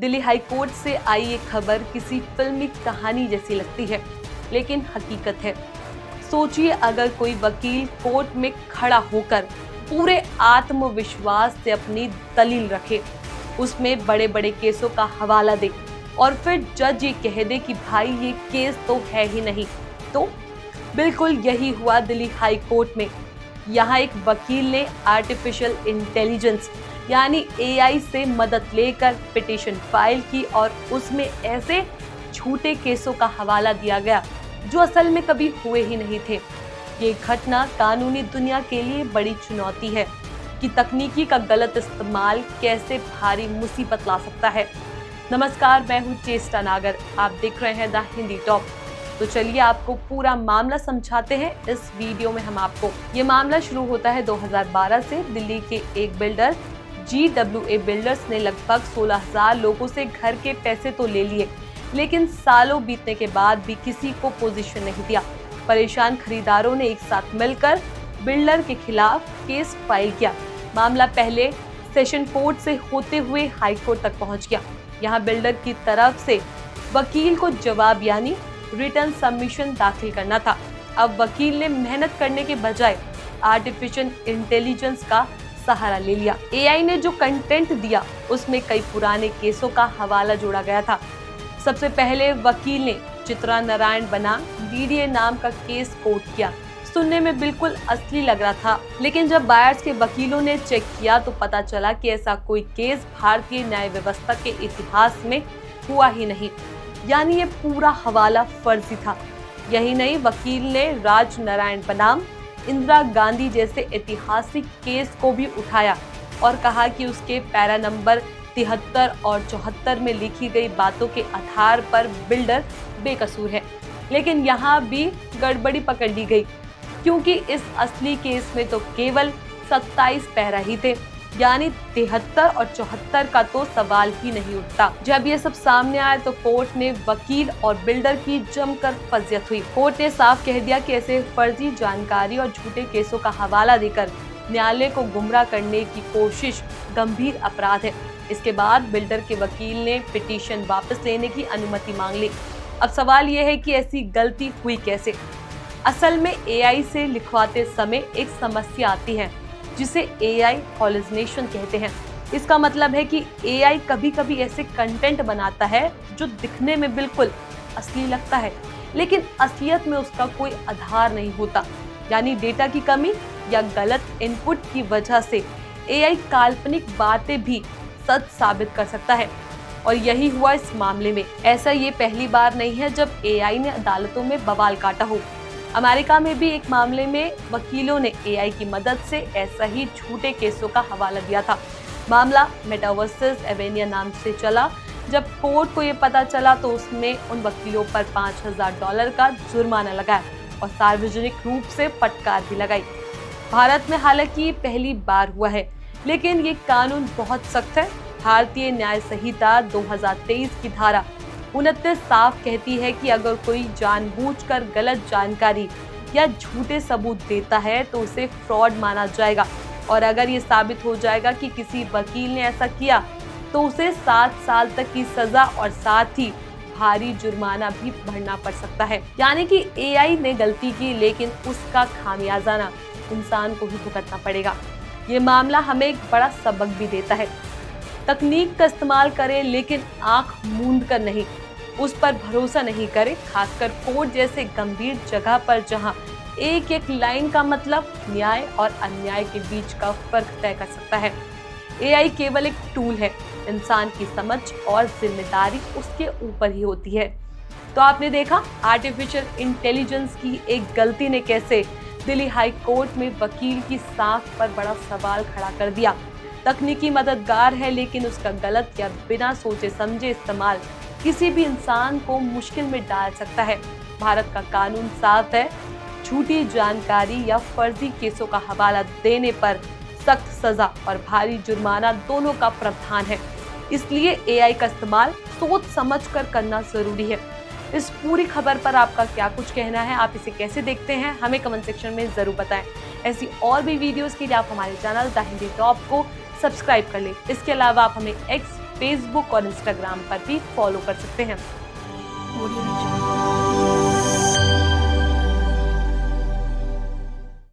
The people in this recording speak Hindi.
दिल्ली हाई कोर्ट से आई ये खबर किसी फिल्मी कहानी जैसी लगती है, लेकिन हकीकत है। सोचिए, अगर कोई वकील कोर्ट में खड़ा होकर पूरे आत्मविश्वास से अपनी दलील रखे, उसमें बड़े बड़े केसों का हवाला दे और फिर जज ये कह दे कि भाई ये केस तो है ही नहीं, तो बिल्कुल यही हुआ दिल्ली हाई कोर्ट में। यहाँ एक वकील ने आर्टिफिशियल इंटेलिजेंस यानी एआई से मदद लेकर पिटीशन फाइल की और उसमें ऐसे झूठे केसों का हवाला दिया गया जो असल में कभी हुए ही नहीं थे। ये घटना कानूनी दुनिया के लिए बड़ी चुनौती है कि तकनीकी का गलत इस्तेमाल कैसे भारी मुसीबत ला सकता है। नमस्कार, मैं हूँ चेष्टा नागर, आप देख रहे हैं द हिंदी टॉप। तो चलिए आपको पूरा मामला समझाते हैं इस वीडियो में हम आपको। ये मामला शुरू होता है 2012 से। दिल्ली के एक बिल्डर GWA बिल्डर्स ने लगभग 16,000 लोगों से घर के पैसे तो ले लिए, लेकिन सालों बीतने के बाद भी किसी को पोजीशन नहीं दिया। परेशान खरीदारों ने एक साथ मिलकर बिल्डर के खिलाफ केस फाइल किया। मामला पहले सेशन कोर्ट से होते हुए हाई कोर्ट तक पहुंच गया। यहाँ बिल्डर की तरफ से वकील को जवाब यानी रिटर्न सबमिशन दाखिल करना था। अब वकील ने मेहनत करने के बजाय आर्टिफिशियल इंटेलिजेंस का सहारा ले लिया। एआई ने जो कंटेंट दिया उसमें कई पुराने केसों का हवाला जोड़ा गया था। सबसे पहले वकील ने चित्रा नारायण बनाम DDA नाम का केस कोट किया। सुनने में बिल्कुल असली लग रहा था, लेकिन जब बायर्स के वकीलों ने चेक किया तो पता चला कि ऐसा कोई केस भारतीय न्याय व्यवस्था के इतिहास में हुआ ही नहीं, यानी ये पूरा हवाला फर्जी था। यही नहीं, वकील ने राज नारायण बनाम इंदिरा गांधी जैसे ऐतिहासिक केस को भी उठाया और कहा कि उसके पैरा नंबर 73 और 74 में लिखी गई बातों के आधार पर बिल्डर बेकसूर है। लेकिन यहाँ भी गड़बड़ी पकड़ ली गई, क्योंकि इस असली केस में तो केवल 27 पैरा ही थे, यानी 73 और 74 का तो सवाल ही नहीं उठता। जब ये सब सामने आया तो कोर्ट ने वकील और बिल्डर की जमकर फजियत हुई। कोर्ट ने साफ कह दिया कि ऐसे फर्जी जानकारी और झूठे केसों का हवाला देकर न्यायालय को गुमराह करने की कोशिश गंभीर अपराध है। इसके बाद बिल्डर के वकील ने पिटीशन वापस लेने की अनुमति मांग ली। अब सवाल यह है कि ऐसी गलती हुई कैसे। असल में एआई से लिखवाते समय एक समस्या आती है जिसे एआई हॉलुसिनेशन कहते हैं। इसका मतलब है कि एआई कभी कभी ऐसे कंटेंट बनाता है जो दिखने में बिल्कुल असली लगता है, लेकिन असलियत में उसका कोई आधार नहीं होता। यानी डेटा की कमी या गलत इनपुट की वजह से एआई काल्पनिक बातें भी सच साबित कर सकता है, और यही हुआ इस मामले में। ऐसा ये पहली बार नहीं है जब एआई ने अदालतों में बवाल काटा हो। अमेरिका में भी एक मामले में वकीलों ने एआई की मदद से ऐसा ही झूठे केसों का हवाला दिया था। मामला मेटा वर्सेस एवेनिया नाम से चला। जब कोर्ट को ये पता चला तो उसने उन वकीलों पर $5,000 का जुर्माना लगाया और सार्वजनिक रूप से फटकार भी लगाई। भारत में हालांकि पहली बार हुआ है, लेकिन ये कानून बहुत सख्त है। भारतीय न्याय संहिता 2023 की धारा 29 साफ कहती है कि अगर कोई जानबूझकर गलत जानकारी या झूठे सबूत देता है तो उसे फ्रॉड माना जाएगा, और अगर ये साबित हो जाएगा कि किसी वकील ने ऐसा किया तो उसे 7 साल तक की सजा और साथ ही भारी जुर्माना भी भरना पड़ सकता है। यानी कि एआई ने गलती की, लेकिन उसका खामियाजा इंसान को ही भुगतना पड़ेगा। ये मामला हमें एक बड़ा सबक भी देता है। तकनीक का इस्तेमाल करें, लेकिन आंख मूंद कर नहीं, उस पर भरोसा नहीं करें, खासकर कोर्ट जैसे गंभीर जगह पर जहां एक एक लाइन का मतलब न्याय और अन्याय के बीच का फर्क तय कर सकता है। एआई केवल एक टूल है, इंसान की समझ और जिम्मेदारी उसके ऊपर ही होती है। तो आपने देखा आर्टिफिशियल इंटेलिजेंस की एक गलती ने कैसे दिल्ली हाई कोर्ट में वकील की साख पर बड़ा सवाल खड़ा कर दिया। तकनीकी मददगार है, लेकिन उसका गलत या बिना सोचे समझे इस्तेमाल किसी भी इंसान को मुश्किल में डाल सकता है। भारत का कानून साफ है, झूठी जानकारी या फर्जी केसों का हवाला देने पर सख्त सजा और भारी जुर्माना दोनों का प्रावधान है। इसलिए एआई का इस्तेमाल सोच समझ कर करना जरूरी है। इस पूरी खबर पर आपका क्या कुछ कहना है, आप इसे कैसे देखते हैं, हमें कमेंट सेक्शन में जरूर बताएं। ऐसी और भी वीडियोस के लिए आप हमारे चैनल द हिंदी टॉप को सब्सक्राइब कर लें। इसके अलावा आप हमें X, फेसबुक और इंस्टाग्राम पर भी फॉलो कर सकते हैं। Audio Jungle.